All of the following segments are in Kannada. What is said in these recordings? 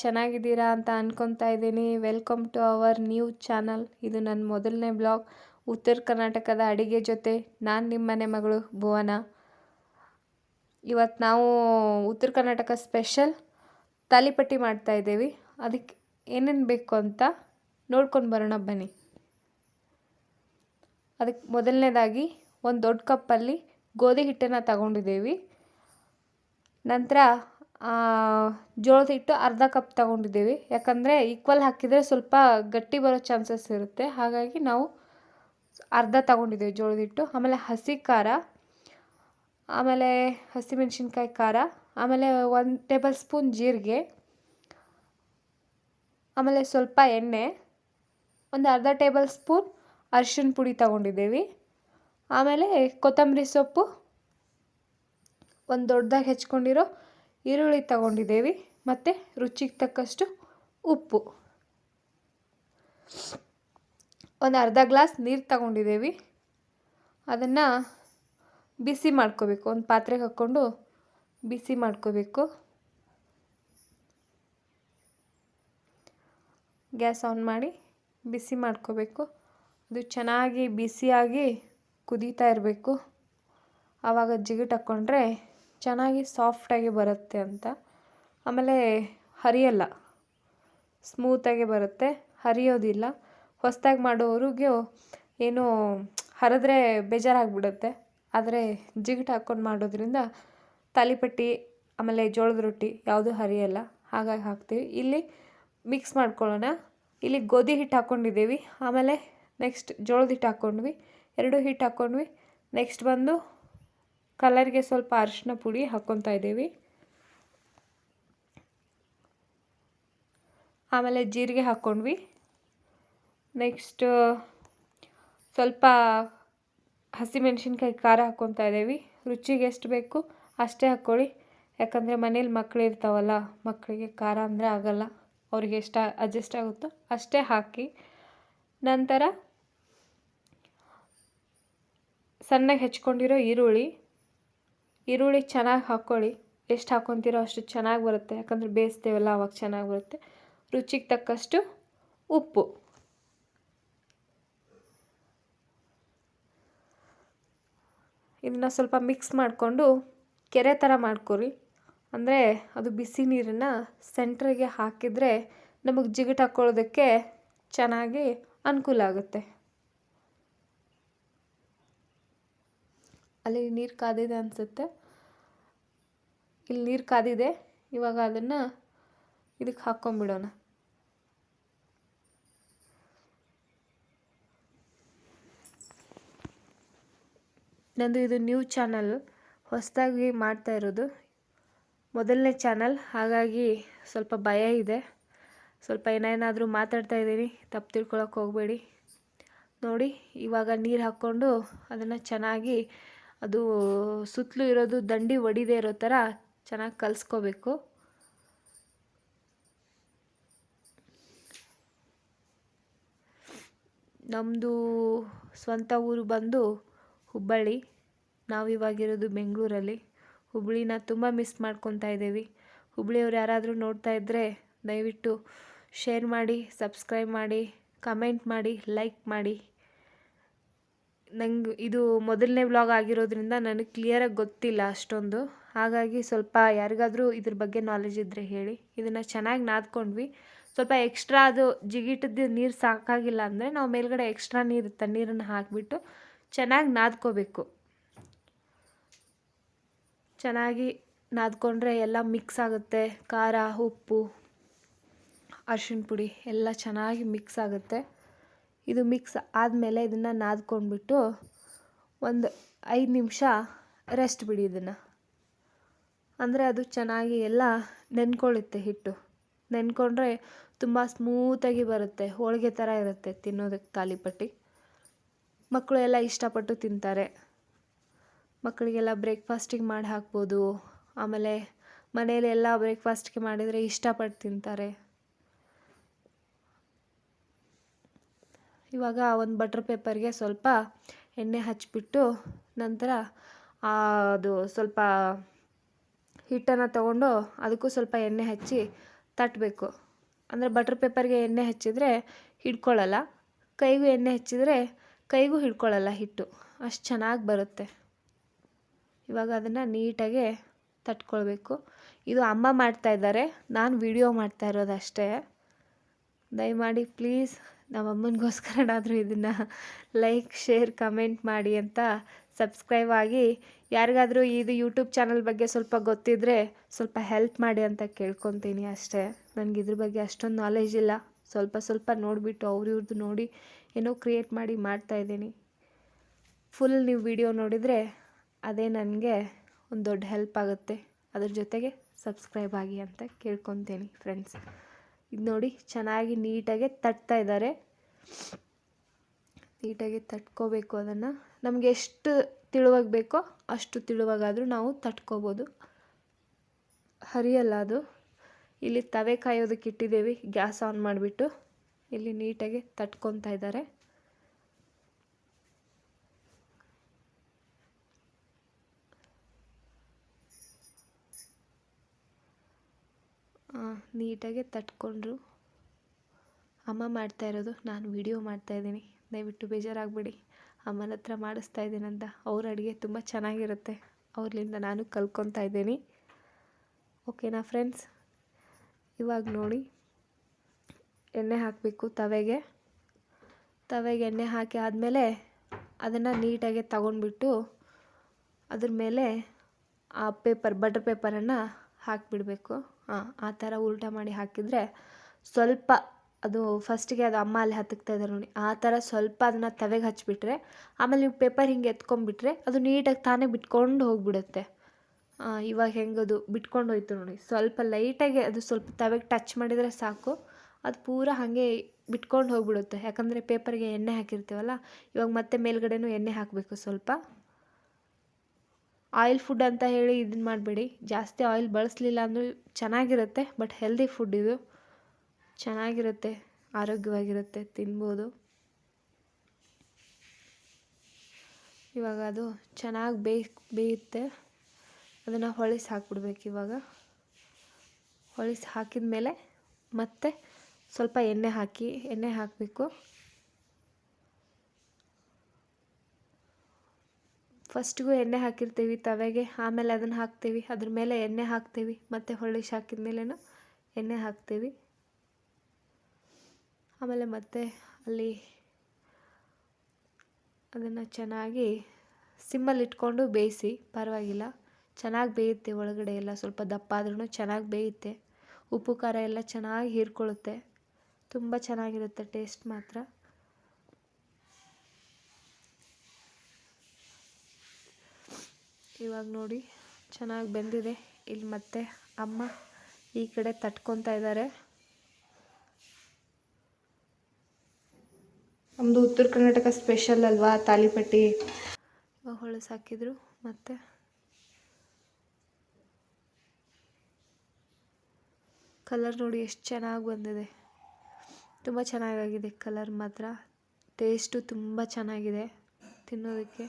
ಚೆನ್ನಾಗಿದ್ದೀರಾ ಅಂತ ಅನ್ಕೊತಾ ಇದ್ದೀನಿ. Welcome to our new channel. ಇದು ನನ್ನ ಮೊದಲನೇ ಬ್ಲಾಗ್. ಉತ್ತರ ಕರ್ನಾಟಕದ ಅಡಿಗೆ ಜೊತೆ ನಾನು ನಿಮ್ಮ ಮನೆ ಮಗಳು ಭುವನ. ಇವತ್ತು ನಾವು ಉತ್ತರ ಕರ್ನಾಟಕ ಸ್ಪೆಷಲ್ ತಾಲಿಪಟ್ಟಿ ಮಾಡ್ತಾ ಇದ್ದೀವಿ. ಅದಕ್ಕೆ ಏನೇನು ಬೇಕು ಅಂತ ನೋಡ್ಕೊಂಡು ಬರೋಣ ಬನ್ನಿ. ಅದಕ್ಕೆ ಮೊದಲನೇದಾಗಿ ಒಂದು ದೊಡ್ಡ ಕಪ್ಪಲ್ಲಿ ಗೋಧಿ ಹಿಟ್ಟನ್ನು ತಗೊಂಡಿದ್ದೀವಿ. ನಂತರ ಜೋಳದ ಹಿಟ್ಟು ಅರ್ಧ ಕಪ್ ತಗೊಂಡಿದ್ದೀವಿ. ಯಾಕಂದರೆ ಈಕ್ವಲ್ ಹಾಕಿದರೆ ಸ್ವಲ್ಪ ಗಟ್ಟಿ ಬರೋ ಚಾನ್ಸಸ್ ಇರುತ್ತೆ, ಹಾಗಾಗಿ ನಾವು ಅರ್ಧ ತಗೊಂಡಿದ್ದೀವಿ ಜೋಳದ ಹಿಟ್ಟು. ಆಮೇಲೆ ಹಸಿ ಖಾರ, ಆಮೇಲೆ ಹಸಿಮೆಣಸಿನ್ಕಾಯಿ ಖಾರ, ಆಮೇಲೆ 1 ಟೇಬಲ್ ಸ್ಪೂನ್ ಜೀರಿಗೆ, ಆಮೇಲೆ ಸ್ವಲ್ಪ ಎಣ್ಣೆ, ಒಂದು ಅರ್ಧ ಟೇಬಲ್ ಸ್ಪೂನ್ ಅರಿಶಿನ ಪುಡಿ ತಗೊಂಡಿದ್ದೀವಿ. ಆಮೇಲೆ ಕೊತ್ತಂಬರಿ ಸೊಪ್ಪು, ಒಂದು ದೊಡ್ಡದಾಗಿ ಹೆಚ್ಕೊಂಡಿರೋ ಈರುಳ್ಳಿ ತಗೊಂಡಿದ್ದೀವಿ, ಮತ್ತು ರುಚಿಗೆ ತಕ್ಕಷ್ಟು ಉಪ್ಪು, ಒಂದು ಅರ್ಧ ಗ್ಲಾಸ್ ನೀರು ತಗೊಂಡಿದ್ದೀವಿ. ಅದನ್ನು ಬಿಸಿ ಮಾಡ್ಕೋಬೇಕು. ಒಂದು ಪಾತ್ರೆಗೆ ಹಾಕ್ಕೊಂಡು ಬಿಸಿ ಮಾಡ್ಕೋಬೇಕು. ಗ್ಯಾಸ್ ಆನ್ ಮಾಡಿ ಬಿಸಿ ಮಾಡ್ಕೋಬೇಕು. ಅದು ಚೆನ್ನಾಗಿ ಬಿಸಿಯಾಗಿ ಕುದೀತಾ ಇರಬೇಕು. ಆವಾಗ ಜಿಗುಟು ಹಾಕ್ಕೊಂಡ್ರೆ ಚೆನ್ನಾಗಿ ಸಾಫ್ಟಾಗಿ ಬರುತ್ತೆ ಅಂತ. ಆಮೇಲೆ ಹರಿಯಲ್ಲ, ಸ್ಮೂತಾಗಿ ಬರುತ್ತೆ, ಹರಿಯೋದಿಲ್ಲ. ಹೊಸದಾಗಿ ಮಾಡೋವ್ರಿಗೂ ಏನೋ ಹರಿದ್ರೆ ಬೇಜಾರಾಗಿಬಿಡುತ್ತೆ. ಆದರೆ ಜಿಗುಟು ಹಾಕ್ಕೊಂಡು ಮಾಡೋದ್ರಿಂದ ತಾಲಿಪಟ್ಟಿ ಆಮೇಲೆ ಜೋಳದ ರೊಟ್ಟಿ ಯಾವುದೂ ಹರಿಯಲ್ಲ, ಹಾಗಾಗಿ ಹಾಕ್ತೀವಿ. ಇಲ್ಲಿ ಮಿಕ್ಸ್ ಮಾಡ್ಕೊಳ್ಳೋಣ. ಇಲ್ಲಿ ಗೋಧಿ ಹಿಟ್ಟು ಹಾಕ್ಕೊಂಡಿದ್ದೀವಿ, ಆಮೇಲೆ ನೆಕ್ಸ್ಟ್ ಜೋಳದ ಹಿಟ್ಟು ಹಾಕ್ಕೊಂಡ್ವಿ, 2 ಹಿಟ್ಟು ಹಾಕ್ಕೊಂಡ್ವಿ. ನೆಕ್ಸ್ಟ್ ಬಂದು ಕಲರ್ಗೆ ಸ್ವಲ್ಪ ಅರಿಶಿನ ಪುಡಿ ಹಾಕ್ಕೊತಾ ಇದ್ದೀವಿ. ಆಮೇಲೆ ಜೀರಿಗೆ ಹಾಕ್ಕೊಂಡ್ವಿ. ನೆಕ್ಸ್ಟ್ ಸ್ವಲ್ಪ ಹಸಿಮೆಣಸಿನ್ಕಾಯಿ ಖಾರ ಹಾಕ್ಕೊತಾ ಇದ್ದೀವಿ. ರುಚಿಗೆ ಎಷ್ಟು ಬೇಕು ಅಷ್ಟೇ ಹಾಕ್ಕೊಳ್ಳಿ. ಯಾಕಂದರೆ ಮನೇಲಿ ಮಕ್ಕಳು ಇರ್ತಾವಲ್ಲ, ಮಕ್ಕಳಿಗೆ ಖಾರ ಅಂದರೆ ಆಗಲ್ಲ, ಅವ್ರಿಗೆ ಎಷ್ಟು ಅಡ್ಜಸ್ಟ್ ಆಗುತ್ತೋ ಅಷ್ಟೇ ಹಾಕಿ. ನಂತರ ಸಣ್ಣಗೆ ಹೆಚ್ಕೊಂಡಿರೋ ಈರುಳ್ಳಿ ಚೆನ್ನಾಗಿ ಹಾಕ್ಕೊಳ್ಳಿ. ಎಷ್ಟು ಹಾಕ್ಕೊತೀರೋ ಅಷ್ಟು ಚೆನ್ನಾಗಿ ಬರುತ್ತೆ, ಯಾಕಂದರೆ ಬೇಯಿಸ್ತೇವಲ್ಲ ಅವಾಗ ಚೆನ್ನಾಗಿ ಬರುತ್ತೆ. ರುಚಿಗೆ ತಕ್ಕಷ್ಟು ಉಪ್ಪು. ಇದನ್ನು ಸ್ವಲ್ಪ ಮಿಕ್ಸ್ ಮಾಡಿಕೊಂಡು ಕೆರೆ ಥರ ಮಾಡ್ಕೊರಿ. ಅಂದರೆ ಅದು ಬಿಸಿ ನೀರನ್ನು ಸೆಂಟ್ರಿಗೆ ಹಾಕಿದರೆ ನಮಗೆ ಜಿಗುಟು ಹಾಕ್ಕೊಳ್ಳೋದಕ್ಕೆ ಚೆನ್ನಾಗಿ ಅನುಕೂಲ ಆಗುತ್ತೆ. ಅಲ್ಲಿ ನೀರು ಕಾದಿದೆ ಅನಿಸುತ್ತೆ. ಇಲ್ಲಿ ನೀರು ಕಾದಿದೆ. ಇವಾಗ ಅದನ್ನು ಇದಕ್ಕೆ ಹಾಕ್ಕೊಂಬಿಡೋಣ. ನಂದು ಇದು ನ್ಯೂ ಚಾನಲ್, ಹೊಸದಾಗಿ ಮಾಡ್ತಾ ಇರೋದು, ಮೊದಲನೇ ಚಾನಲ್, ಹಾಗಾಗಿ ಸ್ವಲ್ಪ ಭಯ ಇದೆ. ಸ್ವಲ್ಪ ಏನೇನಾದರೂ ಮಾತಾಡ್ತಾ ಇದ್ದೀನಿ, ತಪ್ಪು ತಿಳ್ಕೊಳಕ್ಕೆ ಹೋಗಬೇಡಿ. ನೋಡಿ, ಇವಾಗ ನೀರು ಹಾಕ್ಕೊಂಡು ಅದನ್ನು ಚೆನ್ನಾಗಿ ಅದು ಸುತ್ತಲೂ ಇರೋದು ದಂಡಿ ಒಡಿದೇ ಇರೋ ಥರ ಚೆನ್ನಾಗಿ ಕಲಿಸ್ಕೋಬೇಕು. ನಮ್ಮದು ಸ್ವಂತ ಊರು ಬಂದು ಹುಬ್ಬಳ್ಳಿ. ನಾವಿವಾಗಿರೋದು ಬೆಂಗಳೂರಲ್ಲಿ. ಹುಬ್ಬಳ್ಳಿನ ತುಂಬ ಮಿಸ್ ಮಾಡ್ಕೊತಾ ಇದ್ದೀವಿ. ಹುಬ್ಬಳ್ಳಿಯವ್ರು ಯಾರಾದರೂ ನೋಡ್ತಾ ಇದ್ದರೆ ದಯವಿಟ್ಟು ಶೇರ್ ಮಾಡಿ, ಸಬ್ಸ್ಕ್ರೈಬ್ ಮಾಡಿ, ಕಮೆಂಟ್ ಮಾಡಿ, ಲೈಕ್ ಮಾಡಿ. ನಂಗೆ ಇದು ಮೊದಲನೇ ವ್ಲಾಗ್ ಆಗಿರೋದ್ರಿಂದ ನನಗೆ ಕ್ಲಿಯರಾಗಿ ಗೊತ್ತಿಲ್ಲ ಅಷ್ಟೊಂದು, ಹಾಗಾಗಿ ಸ್ವಲ್ಪ ಯಾರಿಗಾದರೂ ಇದ್ರ ಬಗ್ಗೆ ನಾಲೆಜ್ ಇದ್ದರೆ ಹೇಳಿ. ಇದನ್ನು ಚೆನ್ನಾಗಿ ನಾದ್ಕೊಂಡ್ವಿ. ಸ್ವಲ್ಪ ಎಕ್ಸ್ಟ್ರಾ ಅದು ಜಿಗಿಟದ್ದು ನೀರು ಸಾಕಾಗಿಲ್ಲ ಅಂದರೆ ನಾವು ಮೇಲ್ಗಡೆ ಎಕ್ಸ್ಟ್ರಾ ನೀರನ್ನು ಹಾಕಿಬಿಟ್ಟು ಚೆನ್ನಾಗಿ ನಾದ್ಕೋಬೇಕು. ಚೆನ್ನಾಗಿ ನಾದ್ಕೊಂಡ್ರೆ ಎಲ್ಲ ಮಿಕ್ಸ್ ಆಗುತ್ತೆ. ಖಾರ, ಉಪ್ಪು, ಅರಿಶಿನ ಪುಡಿ ಎಲ್ಲ ಚೆನ್ನಾಗಿ ಮಿಕ್ಸ್ ಆಗುತ್ತೆ. ಇದು ಮಿಕ್ಸ್ ಆದಮೇಲೆ ಇದನ್ನು ನಾದ್ಕೊಂಡ್ಬಿಟ್ಟು ಒಂದು 5 ನಿಮಿಷ ರೆಸ್ಟ್ ಬಿಡಿ ಇದನ್ನು. ಅಂದರೆ ಅದು ಚೆನ್ನಾಗಿ ಎಲ್ಲ ನೆನ್ಕೊಳ್ಳುತ್ತೆ. ಹಿಟ್ಟು ನೆನ್ಕೊಂಡ್ರೆ ತುಂಬ ಸ್ಮೂತಾಗಿ ಬರುತ್ತೆ, ಹೋಳಿಗೆ ಥರ ಇರುತ್ತೆ ತಿನ್ನೋದಕ್ಕೆ ತಾಲಿಪಟ್ಟಿ. ಮಕ್ಕಳು ಎಲ್ಲ ಇಷ್ಟಪಟ್ಟು ತಿಂತಾರೆ. ಮಕ್ಕಳಿಗೆಲ್ಲ ಬ್ರೇಕ್ಫಾಸ್ಟಿಗೆ ಮಾಡಿ ಹಾಕ್ಬೋದು. ಆಮೇಲೆ ಮನೇಲಿ ಎಲ್ಲ ಬ್ರೇಕ್ಫಾಸ್ಟಿಗೆ ಮಾಡಿದರೆ ಇಷ್ಟಪಟ್ಟು ತಿಂತಾರೆ. ಇವಾಗ ಒಂದು ಬಟರ್ ಪೇಪರ್ಗೆ ಸ್ವಲ್ಪ ಎಣ್ಣೆ ಹಚ್ಬಿಟ್ಟು ನಂತರ ಅದು ಸ್ವಲ್ಪ ಹಿಟ್ಟನ್ನು ತಗೊಂಡು ಅದಕ್ಕೂ ಸ್ವಲ್ಪ ಎಣ್ಣೆ ಹಚ್ಚಿ ತಟ್ಟಬೇಕು. ಅಂದರೆ ಬಟರ್ ಪೇಪರ್ಗೆ ಎಣ್ಣೆ ಹಚ್ಚಿದರೆ ಹಿಡ್ಕೊಳ್ಳಲ್ಲ, ಕೈಗೂ ಎಣ್ಣೆ ಹಚ್ಚಿದರೆ ಕೈಗೂ ಹಿಡ್ಕೊಳ್ಳಲ್ಲ ಹಿಟ್ಟು, ಅಷ್ಟು ಚೆನ್ನಾಗಿ ಬರುತ್ತೆ. ಇವಾಗ ಅದನ್ನು ನೀಟಾಗಿ ತಟ್ಕೊಳ್ಬೇಕು. ಇದು ಅಮ್ಮ ಮಾಡ್ತಾಯಿದ್ದಾರೆ, ನಾನು ವಿಡಿಯೋ ಮಾಡ್ತಾ ಇರೋದು ಅಷ್ಟೇ. ದಯಮಾಡಿ ಪ್ಲೀಸ್ ನಮ್ಮಮ್ಮನಿಗೋಸ್ಕರನಾದರೂ ಇದನ್ನು ಲೈಕ್, ಶೇರ್, ಕಮೆಂಟ್ ಮಾಡಿ ಅಂತ ಸಬ್ಸ್ಕ್ರೈಬ್ ಆಗಿ. ಯಾರಿಗಾದರೂ ಇದು ಯೂಟ್ಯೂಬ್ ಚಾನಲ್ ಬಗ್ಗೆ ಸ್ವಲ್ಪ ಗೊತ್ತಿದ್ದರೆ ಸ್ವಲ್ಪ ಹೆಲ್ಪ್ ಮಾಡಿ ಅಂತ ಕೇಳ್ಕೊತೀನಿ ಅಷ್ಟೇ. ನನಗೆ ಇದ್ರ ಬಗ್ಗೆ ಅಷ್ಟೊಂದು ನಾಲೆಜ್ ಇಲ್ಲ, ಸ್ವಲ್ಪ ನೋಡಿಬಿಟ್ಟು ಇವ್ರದ್ದು ನೋಡಿ ಏನೋ ಕ್ರಿಯೇಟ್ ಮಾಡಿ ಮಾಡ್ತಾಯಿದ್ದೀನಿ. ಫುಲ್ ನೀವು ವಿಡಿಯೋ ನೋಡಿದರೆ ಅದೇ ನನಗೆ ಒಂದು ದೊಡ್ಡ ಹೆಲ್ಪ್ ಆಗುತ್ತೆ. ಅದ್ರ ಜೊತೆಗೆ ಸಬ್ಸ್ಕ್ರೈಬ್ ಆಗಿ ಅಂತ ಕೇಳ್ಕೊತೀನಿ ಫ್ರೆಂಡ್ಸ್. ಇದು ನೋಡಿ ಚೆನ್ನಾಗಿ ನೀಟಾಗಿ ತಟ್ತಾ ಇದ್ದಾರೆ. ನೀಟಾಗಿ ತಟ್ಕೋಬೇಕು. ಅದನ್ನು ನಮಗೆ ಎಷ್ಟು ತಿಳುವಾಗಿ ಬೇಕೋ ಅಷ್ಟು ತಿಳುವಾಗಾದರೂ ನಾವು ತಟ್ಕೋಬೋದು, ಹರಿಯಲ್ಲ ಅದು. ಇಲ್ಲಿ ತವೆ ಕಾಯೋದಕ್ಕೆ ಇಟ್ಟಿದ್ದೀವಿ, ಗ್ಯಾಸ್ ಆನ್ ಮಾಡಿಬಿಟ್ಟು ಇಲ್ಲಿ ನೀಟಾಗಿ ತಟ್ಕೊತಾ ಇದ್ದಾರೆ. ನೀಟಾಗಿ ತಟ್ಕೊಂಡ್ರು. ಅಮ್ಮ ಮಾಡ್ತಾ ಇರೋದು, ನಾನು ವಿಡಿಯೋ ಮಾಡ್ತಾಯಿದ್ದೀನಿ, ದಯವಿಟ್ಟು ಬೇಜಾರಾಗಬೇಡಿ. ಅಮ್ಮನ ಹತ್ರ ಮಾಡಿಸ್ತಾ ಇದ್ದೀನಂತ. ಅವ್ರ ಅಡುಗೆ ತುಂಬ ಚೆನ್ನಾಗಿರುತ್ತೆ, ಅವ್ರಲಿಂದ ನಾನು ಕಲ್ತ್ಕೊತಾ ಇದ್ದೀನಿ. ಓಕೆನಾ ಫ್ರೆಂಡ್ಸ್? ಇವಾಗ ನೋಡಿ ಎಣ್ಣೆ ಹಾಕಬೇಕು ತವೆಗೆ ಎಣ್ಣೆ ಹಾಕಿ ಆದಮೇಲೆ ಅದನ್ನು ನೀಟಾಗಿ ತಗೊಂಡ್ಬಿಟ್ಟು ಅದ್ರ ಮೇಲೆ ಆ ಬಟರ್ ಪೇಪರನ್ನು ಹಾಕಿಬಿಡಬೇಕು. ಆ ಥರ ಉಲ್ಟಾ ಮಾಡಿ ಹಾಕಿದರೆ ಸ್ವಲ್ಪ ಅದು ಫಸ್ಟಿಗೆ ಅದು ಅಮ್ಮ ಅಲ್ಲಿ ಹತ್ತಕ್ತಾ ಇದ್ದಾರೆ ನೋಡಿ, ಆ ಥರ ಸ್ವಲ್ಪ ಅದನ್ನು ತವೆಗೆ ಹಚ್ಚಿಬಿಟ್ರೆ ಆಮೇಲೆ ನೀವು ಪೇಪರ್ ಹಿಂಗೆ ಎತ್ಕೊಂಡ್ಬಿಟ್ರೆ ಅದು ನೀಟಾಗಿ ತಾನೇ ಬಿಟ್ಕೊಂಡು ಹೋಗಿಬಿಡುತ್ತೆ. ಇವಾಗ ಹೆಂಗದು ಬಿಟ್ಕೊಂಡು ಹೋಯ್ತು ನೋಡಿ. ಸ್ವಲ್ಪ ಲೈಟಾಗಿ ಅದು ಸ್ವಲ್ಪ ತವೆಗೆ ಟಚ್ ಮಾಡಿದರೆ ಸಾಕು, ಅದು ಪೂರ ಹಾಗೆ ಬಿಟ್ಕೊಂಡು ಹೋಗಿಬಿಡುತ್ತೆ. ಯಾಕಂದರೆ ಪೇಪರ್ಗೆ ಎಣ್ಣೆ ಹಾಕಿರ್ತೀವಲ್ಲ. ಇವಾಗ ಮತ್ತೆ ಮೇಲ್ಗಡೆನೂ ಎಣ್ಣೆ ಹಾಕಬೇಕು ಸ್ವಲ್ಪ. ಆಯಿಲ್ ಫುಡ್ ಅಂತ ಹೇಳಿ ಇದನ್ನು ಮಾಡಬೇಡಿ, ಜಾಸ್ತಿ ಆಯಿಲ್ ಬಳಸಲಿಲ್ಲ ಅಂದರೂ ಚೆನ್ನಾಗಿರುತ್ತೆ. ಬಟ್ ಹೆಲ್ದಿ ಫುಡ್ ಇದು, ಚೆನ್ನಾಗಿರುತ್ತೆ, ಆರೋಗ್ಯವಾಗಿರುತ್ತೆ, ತಿನ್ಬೋದು. ಇವಾಗ ಅದು ಚೆನ್ನಾಗಿ ಬೇಯುತ್ತೆ. ಅದನ್ನು ಹೊಳಿಸಿ ಹಾಕ್ಬಿಡ್ಬೇಕು. ಇವಾಗ ಹೊಳಿಸಿ ಹಾಕಿದ ಮೇಲೆ ಮತ್ತೆ ಸ್ವಲ್ಪ ಎಣ್ಣೆ ಹಾಕಬೇಕು. ಫಸ್ಟಿಗೂ ಎಣ್ಣೆ ಹಾಕಿರ್ತೀವಿ ತವೆಗೆ, ಆಮೇಲೆ ಅದನ್ನು ಹಾಕ್ತೀವಿ, ಅದ್ರ ಮೇಲೆ ಎಣ್ಣೆ ಹಾಕ್ತೀವಿ, ಮತ್ತು ಹೊಳಿಸಿ ಹಾಕಿದ ಮೇಲೇನು ಎಣ್ಣೆ ಹಾಕ್ತೀವಿ. ಆಮೇಲೆ ಮತ್ತೆ ಅಲ್ಲಿ ಅದನ್ನು ಚೆನ್ನಾಗಿ ಸಿಮ್ಮಲ್ಲಿ ಇಟ್ಕೊಂಡು ಬೇಯಿಸಿ, ಪರವಾಗಿಲ್ಲ, ಚೆನ್ನಾಗಿ ಬೇಯುತ್ತೆ. ಒಳಗಡೆ ಎಲ್ಲ ಸ್ವಲ್ಪ ದಪ್ಪ ಆದ್ರೂ ಚೆನ್ನಾಗಿ ಬೇಯುತ್ತೆ. ಉಪ್ಪು ಖಾರ ಎಲ್ಲ ಚೆನ್ನಾಗಿ ಹೀರ್ಕೊಳ್ಳುತ್ತೆ, ತುಂಬ ಚೆನ್ನಾಗಿರುತ್ತೆ ಟೇಸ್ಟ್ ಮಾತ್ರ. ಇವಾಗ ನೋಡಿ ಚೆನ್ನಾಗಿ ಬೆಂದಿದೆ. ಇಲ್ಲಿ ಮತ್ತೆ ಅಮ್ಮ ಈ ಕಡೆ ತಟ್ಕೊತಾ ಇದ್ದಾರೆ. ನಮ್ಮದು ಉತ್ತರ ಕರ್ನಾಟಕ ಸ್ಪೆಷಲ್ ಅಲ್ವಾ ತಾಲಿಪಟ್ಟಿ. ಇವಾಗ ಹೊಳಸು ಹಾಕಿದ್ರು. ಮತ್ತು ಕಲರ್ ನೋಡಿ ಎಷ್ಟು ಚೆನ್ನಾಗಿ ಬಂದಿದೆ, ತುಂಬ ಚೆನ್ನಾಗಾಗಿದೆ ಕಲರ್ ಮಾತ್ರ. ಟೇಸ್ಟು ತುಂಬ ಚೆನ್ನಾಗಿದೆ ತಿನ್ನೋದಕ್ಕೆ.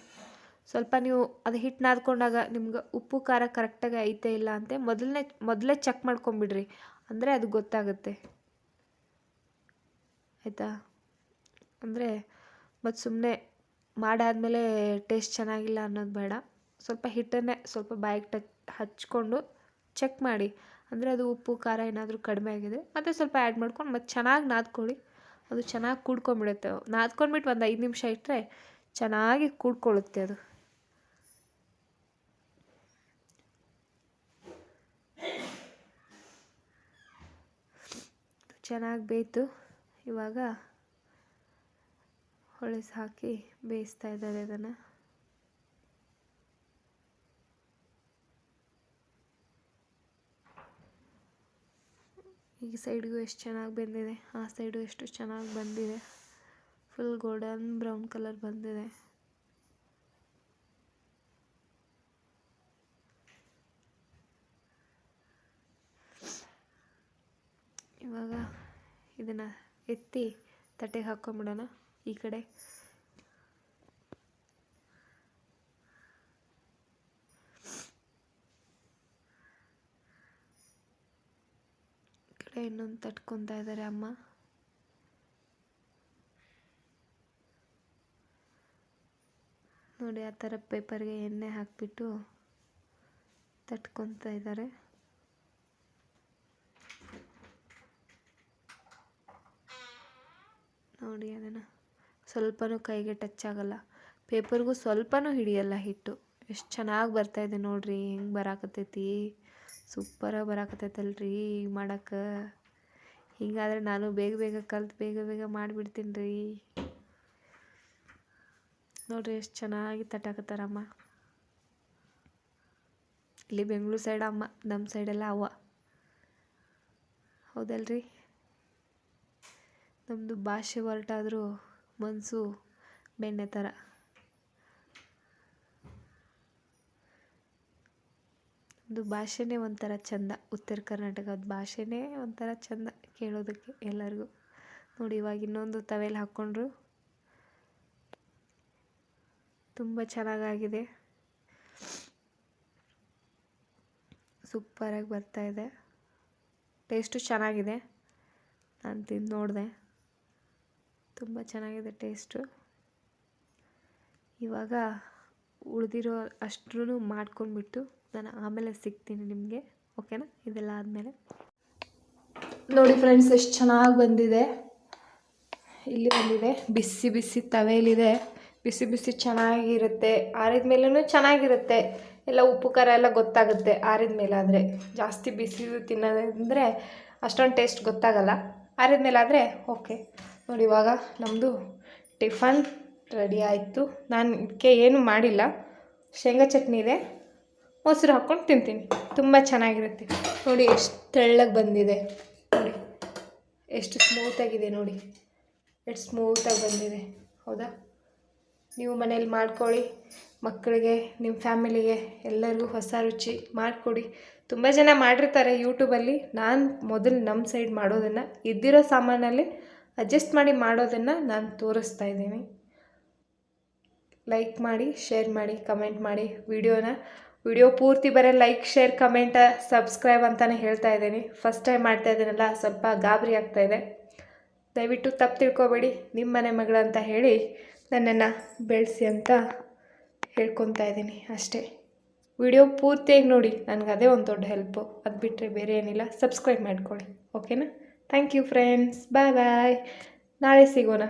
ಸ್ವಲ್ಪ ನೀವು ಅದು ಹಿಟ್ಟು ನಾದ್ಕೊಂಡಾಗ ನಿಮ್ಗೆ ಉಪ್ಪು ಖಾರ ಕರೆಕ್ಟಾಗಿ ಐತೆ ಇಲ್ಲ ಅಂತ ಮೊದಲೇ ಚೆಕ್ ಮಾಡ್ಕೊಂಬಿಡ್ರಿ, ಅಂದರೆ ಅದು ಗೊತ್ತಾಗುತ್ತೆ. ಆಯಿತಾ? ಅಂದರೆ ಮತ್ತು ಸುಮ್ಮನೆ ಮಾಡಾದಮೇಲೆ ಟೇಸ್ಟ್ ಚೆನ್ನಾಗಿಲ್ಲ ಅನ್ನೋದು ಬೇಡ. ಸ್ವಲ್ಪ ಹಿಟ್ಟನ್ನೇ ಸ್ವಲ್ಪ ಬಾಯಿಗೆ ಹಚ್ಕೊಂಡು ಚೆಕ್ ಮಾಡಿ, ಅಂದರೆ ಅದು ಉಪ್ಪು ಖಾರ ಏನಾದರೂ ಕಡಿಮೆ ಆಗಿದೆ ಮತ್ತು ಸ್ವಲ್ಪ ಆ್ಯಡ್ ಮಾಡ್ಕೊಂಡು ಮತ್ತು ಚೆನ್ನಾಗಿ ನಾದ್ಕೊಳ್ಳಿ. ಅದು ಚೆನ್ನಾಗಿ ಕೂಡ್ಕೊಂಬಿಡುತ್ತೆ. ನಾದ್ಕೊಂಡ್ಬಿಟ್ಟು ಒಂದು 5 ನಿಮಿಷ ಇಟ್ಟರೆ ಚೆನ್ನಾಗಿ ಕೂಡ್ಕೊಳ್ಳುತ್ತೆ ಅದು. ಚೆನ್ನಾಗಿ ಬೇಯ್ತು. ಇವಾಗ ಹೊಳಸು ಹಾಕಿ ಬೇಯಿಸ್ತಾ ಇದ್ದಾರೆ ಅದನ್ನು. ಈ ಸೈಡ್ಗೂ ಎಷ್ಟು ಚೆನ್ನಾಗಿ ಬಂದಿದೆ, ಆ ಸೈಡು ಎಷ್ಟು ಚೆನ್ನಾಗಿ ಬಂದಿದೆ. ಫುಲ್ ಗೋಲ್ಡನ್ ಬ್ರೌನ್ ಕಲರ್ ಬಂದಿದೆ. ಇವಾಗ ಇದನ್ನು ಎತ್ತಿ ತಟ್ಟೆಗೆ ಹಾಕ್ಕೊಂಬಿಡೋಣ. ಈ ಕಡೆ ಇನ್ನೊಂದು ತಟ್ಕೊತಾ ಇದ್ದಾರೆ ಅಮ್ಮ. ನೋಡಿ ಆ ಥರ ಪೇಪರ್ಗೆ ಎಣ್ಣೆ ಹಾಕಿಬಿಟ್ಟು ತಟ್ಕೊತಾ ಇದ್ದಾರೆ. ನೋಡಿ ಅದನ್ನು ಸ್ವಲ್ಪನೂ ಕೈಗೆ ಟಚ್ ಆಗಲ್ಲ, ಪೇಪರ್ಗೂ ಸ್ವಲ್ಪನೂ ಹಿಡಿಯಲ್ಲ ಹಿಟ್ಟು. ಎಷ್ಟು ಚೆನ್ನಾಗಿ ಬರ್ತಾಯಿದೆ ನೋಡಿರಿ, ಹೆಂಗೆ ಬರಾಕತ್ತೈತಿ, ಸೂಪರಾಗಿ ಬರಾಕತ್ತೈತಲ್ರಿ ಮಾಡೋಕ್ಕೆ. ಹೀಗಾದರೆ ನಾನು ಬೇಗ ಬೇಗ ಕಲ್ತು ಬೇಗ ಬೇಗ ಮಾಡಿಬಿಡ್ತೀನಿ ರೀ. ನೋಡಿರಿ ಎಷ್ಟು ಚೆನ್ನಾಗಿ ತಟ್ಟಾಕತ್ತಾರಮ್ಮ. ಇಲ್ಲಿ ಬೆಂಗಳೂರು ಸೈಡ್ ಅಮ್ಮ, ನಮ್ಮ ಸೈಡೆಲ್ಲ ಅವ್ವ, ಹೌದಲ್ರಿ? ನಮ್ಮದು ಭಾಷೆ ಹೊರಟಾದರೂ ಮನಸ್ಸು ಬೆಣ್ಣೆ ಥರ. ನಮ್ಮದು ಭಾಷೆನೇ ಒಂಥರ ಚಂದ, ಉತ್ತರ ಕರ್ನಾಟಕದ ಭಾಷೆನೇ ಒಂಥರ ಚಂದ ಕೇಳೋದಕ್ಕೆ ಎಲ್ಲರಿಗೂ. ನೋಡಿ ಇವಾಗ ಇನ್ನೊಂದು ತವೆಯಲ್ಲಿ ಹಾಕ್ಕೊಂಡ್ರು, ತುಂಬ ಚೆನ್ನಾಗಾಗಿದೆ, ಸೂಪರಾಗಿ ಬರ್ತಾಯಿದೆ. ಟೇಸ್ಟು ಚೆನ್ನಾಗಿದೆ, ನಾನು ತಿಂದು ನೋಡಿದೆ, ತುಂಬ ಚೆನ್ನಾಗಿದೆ ಟೇಸ್ಟು. ಇವಾಗ ಉಳಿದಿರೋ ಅಷ್ಟೂ ಮಾಡ್ಕೊಂಡ್ಬಿಟ್ಟು ನಾನು ಆಮೇಲೆ ಸಿಗ್ತೀನಿ ನಿಮಗೆ, ಓಕೆನಾ? ಇದೆಲ್ಲ ಆದಮೇಲೆ ನೋಡಿ ಫ್ರೆಂಡ್ಸ್, ಎಷ್ಟು ಚೆನ್ನಾಗಿ ಬಂದಿದೆ. ಇಲ್ಲಿ ಬಂದಿದೆ, ಬಿಸಿ ಬಿಸಿ ತವೆಯಲ್ಲಿದೆ, ಬಿಸಿ ಬಿಸಿ ಚೆನ್ನಾಗಿರುತ್ತೆ. ಆರಿದ ಮೇಲೂ ಚೆನ್ನಾಗಿರುತ್ತೆ, ಎಲ್ಲ ಉಪ್ಪು ಖಾರ ಎಲ್ಲ ಗೊತ್ತಾಗುತ್ತೆ ಆರಿದ ಮೇಲಾದರೆ. ಜಾಸ್ತಿ ಬಿಸಿದು ತಿನ್ನೋದಂದರೆ ಅಷ್ಟೊಂದು ಟೇಸ್ಟ್ ಗೊತ್ತಾಗಲ್ಲ, ಆರಿದ ಮೇಲಾದರೆ ಓಕೆ. ನೋಡಿ ಇವಾಗ ನಮ್ಮದು ಟಿಫನ್ ರೆಡಿ ಆಯಿತು. ನಾನು ಇದಕ್ಕೆ ಏನು ಮಾಡಿಲ್ಲ, ಶೇಂಗಾ ಚಟ್ನಿ ಇದೆ, ಮೊಸರು ಹಾಕ್ಕೊಂಡು ತಿಂತೀನಿ, ತುಂಬ ಚೆನ್ನಾಗಿರುತ್ತೆ. ನೋಡಿ ಎಷ್ಟು ತೆಳ್ಳಗೆ ಬಂದಿದೆ, ನೋಡಿ ಎಷ್ಟು ಸ್ಮೂತಾಗಿದೆ, ನೋಡಿ ಎಷ್ಟು ಸ್ಮೂತಾಗಿ ಬಂದಿದೆ, ಹೌದಾ? ನೀವು ಮನೇಲಿ ಮಾಡ್ಕೊಳ್ಳಿ, ಮಕ್ಕಳಿಗೆ, ನಿಮ್ಮ ಫ್ಯಾಮಿಲಿಗೆ ಎಲ್ಲರಿಗೂ ಹೊಸ ರುಚಿ ಮಾಡಿಕೊಡಿ. ತುಂಬ ಜನ ಮಾಡಿರ್ತಾರೆ ಯೂಟ್ಯೂಬಲ್ಲಿ. ನಾನು ಮೊದಲು ನಮ್ಮ ಸೈಡ್ ಮಾಡೋದನ್ನು, ಇದ್ದಿರೋ ಸಾಮಾನಲ್ಲಿ ಅಡ್ಜಸ್ಟ್ ಮಾಡಿ ಮಾಡೋದನ್ನು ನಾನು ತೋರಿಸ್ತಾ ಇದ್ದೀನಿ. ಲೈಕ್ ಮಾಡಿ, ಶೇರ್ ಮಾಡಿ, ಕಮೆಂಟ್ ಮಾಡಿ. ವಿಡಿಯೋ ಪೂರ್ತಿ ಬರೀ ಲೈಕ್, ಶೇರ್, ಕಮೆಂಟ್, ಸಬ್ಸ್ಕ್ರೈಬ್ ಅಂತಲೇ ಹೇಳ್ತಾ ಇದ್ದೀನಿ. ಫಸ್ಟ್ ಟೈಮ್ ಮಾಡ್ತಾ ಇದ್ದೀನಲ್ಲ, ಸ್ವಲ್ಪ ಗಾಬರಿ ಆಗ್ತಾಯಿದೆ, ದಯವಿಟ್ಟು ತಪ್ಪು ತಿಳ್ಕೊಬೇಡಿ. ನಿಮ್ಮ ಮನೆ ಮಗಳಂತ ಹೇಳಿ ನನ್ನನ್ನು ಬೆಳೆಸಿ ಅಂತ ಹೇಳ್ಕೊತಾ ಇದ್ದೀನಿ ಅಷ್ಟೇ. ವಿಡಿಯೋ ಪೂರ್ತಿಯಾಗಿ ನೋಡಿ, ನನಗೆ ಅದೇ ಒಂದು ದೊಡ್ಡ ಹೆಲ್ಪು. ಅದು ಬಿಟ್ಟರೆ ಬೇರೆ ಏನಿಲ್ಲ. ಸಬ್ಸ್ಕ್ರೈಬ್ ಮಾಡ್ಕೊಳ್ಳಿ, ಓಕೆನಾ? ಥ್ಯಾಂಕ್ ಯು ಫ್ರೆಂಡ್ಸ್, ಬಾಯ್ ಬಾಯ್. ನಾಳೆ ಸಿಗೋಣ.